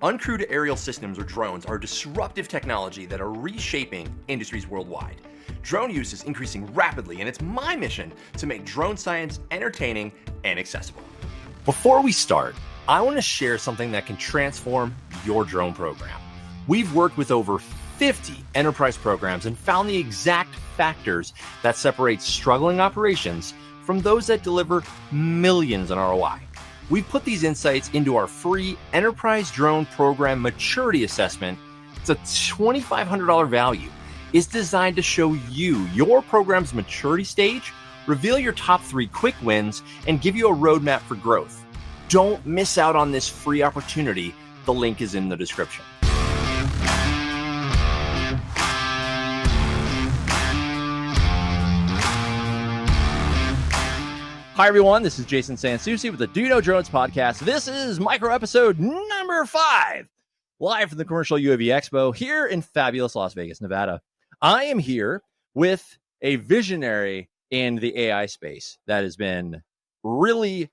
Uncrewed aerial systems or drones are disruptive technology that are reshaping industries worldwide. Drone use is increasing rapidly, and it's my mission to make drone science entertaining and accessible. Before we start, I want to share something that can transform your drone program. We've worked with over 50 enterprise programs and found the exact factors that separate struggling operations from those that deliver millions in ROI. We've put these insights into our free Enterprise Drone Program Maturity Assessment. It's a $2,500 value. It's designed to show you your program's maturity stage, reveal your top 3 quick wins, and give you a roadmap for growth. Don't miss out on this free opportunity. The link is in the description. Hi, everyone. This is Jason San Souci with the Do You Know Drones podcast. This is micro episode number 5, live from the Commercial UAV Expo here in fabulous Las Vegas, Nevada. I am here with a visionary in the AI space that has been really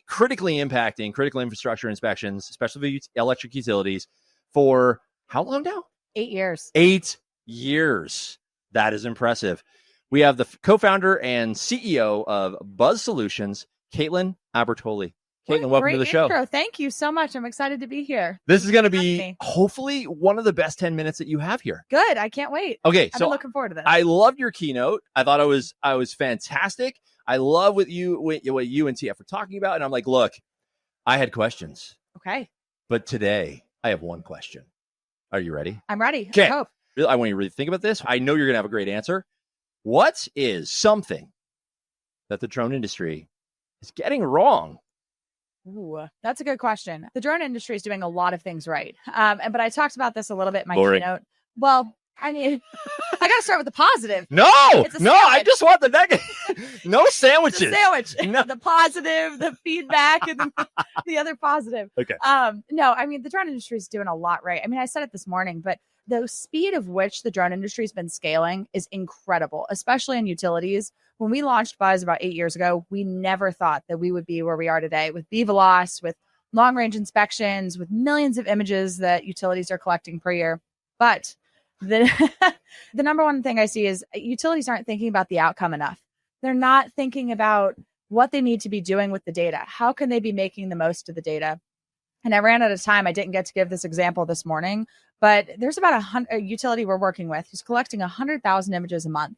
critically impacting critical infrastructure inspections, especially electric utilities, for how long now? 8 years. 8 years. That is impressive. We have the co-founder and CEO of Buzz Solutions, Kaitlyn Albertoli. Kaitlyn, welcome to the show. Intro. Thank you so much. I'm excited to be here. This is going to be hopefully one of the best 10 minutes that you have here. Good. I can't wait. Okay, I'm looking forward to this. I loved your keynote. I thought I was fantastic. I love what you and TF were talking about, and I'm like, look, I had questions. Okay. But today I have one question. Are you ready? I'm ready. Okay. I hope. I want you to really think about this. I know you're going to have a great answer. What is something that the drone industry is getting wrong? Ooh, that's a good question. The drone industry is doing a lot of things right. But I talked about this a little bit in my keynote. Well, I mean, I got to start with the positive. No, I just want the negative. No sandwiches. The sandwich. No. The positive, the feedback, and the other positive. Okay. No, I mean, the drone industry is doing a lot right. I mean, I said it this morning, but the speed of which the drone industry has been scaling is incredible, especially in utilities. When we launched Buzz about 8 years ago, we never thought that we would be where we are today with BVLOS, with long-range inspections, with millions of images that utilities are collecting per year. But the number one thing I see is utilities aren't thinking about the outcome enough. They're not thinking about what they need to be doing with the data. How can they be making the most of the data? And I ran out of time. I didn't get to give this example this morning, but there's about a utility we're working with who's collecting 100,000 images a month,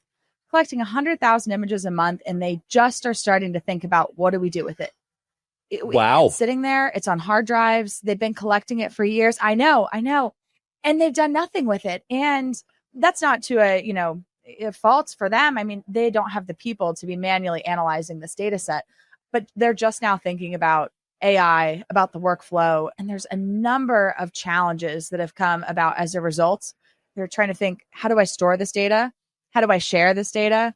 and they just are starting to think about, what do we do with it? Wow. It's sitting there. It's on hard drives. They've been collecting it for years. I know. And they've done nothing with it. And that's not to a fault for them. I mean, they don't have the people to be manually analyzing this data set, but they're just now thinking about AI, about the workflow. And there's a number of challenges that have come about as a result. They're trying to think, how do I store this data? How do I share this data?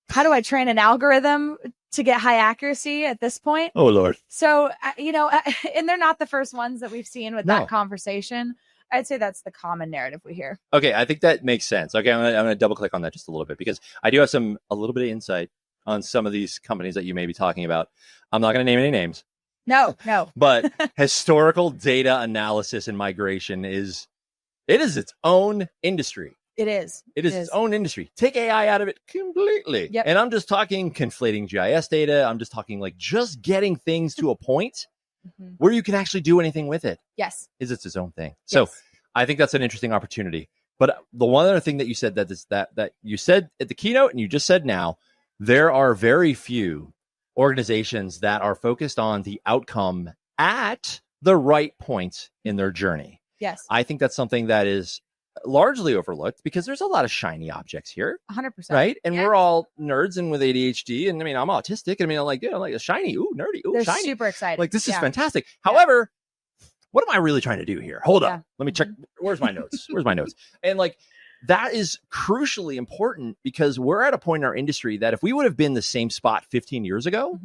How do I train an algorithm to get high accuracy at this point? Oh, Lord. So, and they're not the first ones that we've seen with that conversation. I'd say that's the common narrative we hear. Okay, I think that makes sense. Okay, I'm going to double click on that just a little bit, because I do have a little bit of insight on some of these companies that you may be talking about. I'm not going to name any names. No. But historical data analysis and migration is its own industry. It is its own industry. Take AI out of it completely. Yep. And I'm just talking conflating GIS data. I'm just talking like just getting things to a point where you can actually do anything with it. Yes. It's its own thing. So I think that's an interesting opportunity. But the one other thing that you said that you said at the keynote and you just said now, there are very few organizations that are focused on the outcome at the right point in their journey. Yes. I think that's something that is largely overlooked because there's a lot of shiny objects here. 100%. Right? And we're all nerds and with ADHD. And I mean, I'm autistic. I mean, I'm like a shiny, ooh, nerdy, ooh, They're shiny. super excited. Like, this is fantastic. However, what am I really trying to do here? Hold up. Let me check. Where's my notes? And like, that is crucially important because we're at a point in our industry that if we would have been the same spot 15 years ago,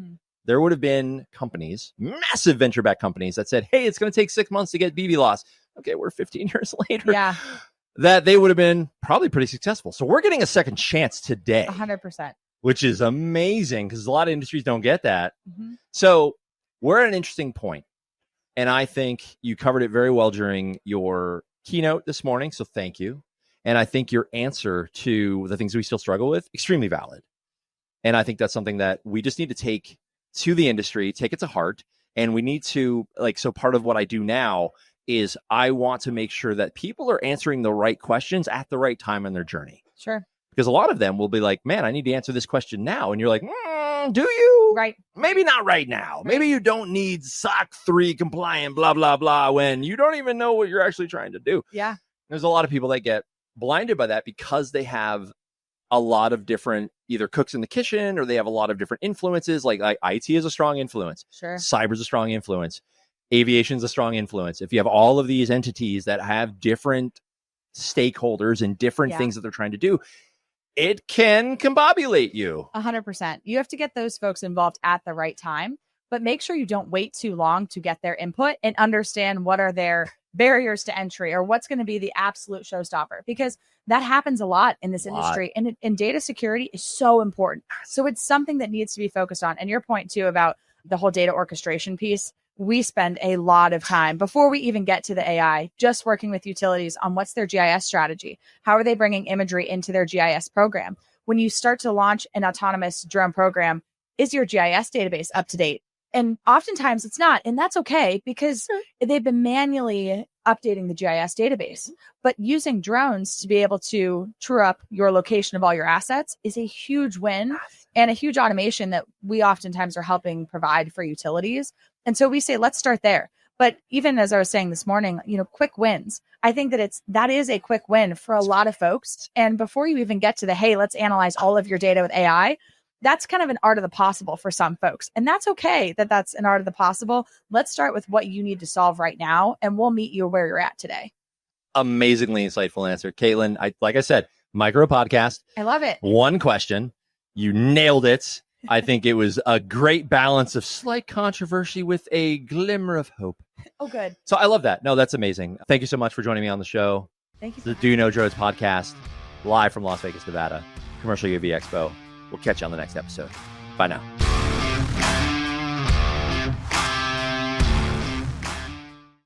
there would have been companies, massive venture-backed companies that said, hey, it's going to take 6 months to get BVLOS. Okay, we're 15 years later. Yeah. That they would have been probably pretty successful. So we're getting a second chance today. 100%. Which is amazing because a lot of industries don't get that. So we're at an interesting point. And I think you covered it very well during your keynote this morning. So thank you. And I think your answer to the things we still struggle with, extremely valid. And I think that's something that we just need to take to the industry, take it to heart. And we need to, so part of what I do now is I want to make sure that people are answering the right questions at the right time in their journey. Sure. Because a lot of them will be like, man, I need to answer this question now. And you're like, do you? Right. Maybe not right now. Right. Maybe you don't need SOC 3 compliant, blah, blah, blah, when you don't even know what you're actually trying to do. Yeah. There's a lot of people that get blinded by that because they have a lot of different either cooks in the kitchen, or they have a lot of different influences. Like IT is a strong influence. Sure. Cyber is a strong influence. Aviation is a strong influence. If you have all of these entities that have different stakeholders and different things that they're trying to do, it can combobulate you. 100%. You have to get those folks involved at the right time, but make sure you don't wait too long to get their input and understand what are their barriers to entry or what's going to be the absolute showstopper, because that happens a lot in this industry. And data security is so important. So it's something that needs to be focused on. And your point too about the whole data orchestration piece, we spend a lot of time before we even get to the AI, just working with utilities on what's their GIS strategy. How are they bringing imagery into their GIS program? When you start to launch an autonomous drone program, is your GIS database up to date? And oftentimes it's not. And that's okay, because they've been manually updating the GIS database. But using drones to be able to true up your location of all your assets is a huge win and a huge automation that we oftentimes are helping provide for utilities. And so we say, let's start there. But even as I was saying this morning, quick wins. I think that is a quick win for a lot of folks. And before you even get to the, hey, let's analyze all of your data with AI, that's kind of an art of the possible for some folks. And that's okay that that's an art of the possible. Let's start with what you need to solve right now, and we'll meet you where you're at today. Amazingly insightful answer. Kaitlyn, like I said, micro podcast. I love it. One question. You nailed it. I think it was a great balance of slight controversy with a glimmer of hope. Oh, good. So I love that. No, that's amazing. Thank you so much for joining me on the show. Thank you. The Do You Know Drones podcast, live from Las Vegas, Nevada, Commercial UAV Expo. We'll catch you on the next episode. Bye now.